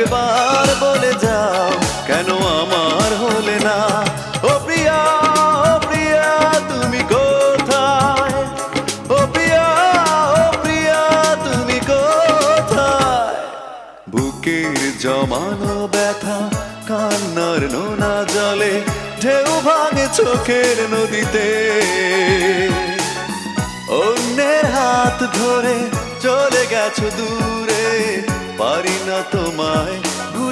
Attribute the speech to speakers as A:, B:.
A: একবার বলে যাও কেন আমার হলে না। ও প্রিয়া, ও প্রিয়া তুমি কোথায়? ও প্রিয়া, ও প্রিয়া তুমি কোথায়? বুকের জমানো ব্যথা কান্নার নোনা জলে ঢেউ ভাঙে চোখের নদীতে। অন্যের হাত ধরে চলে গেছো দূরে, পারি না তোমায়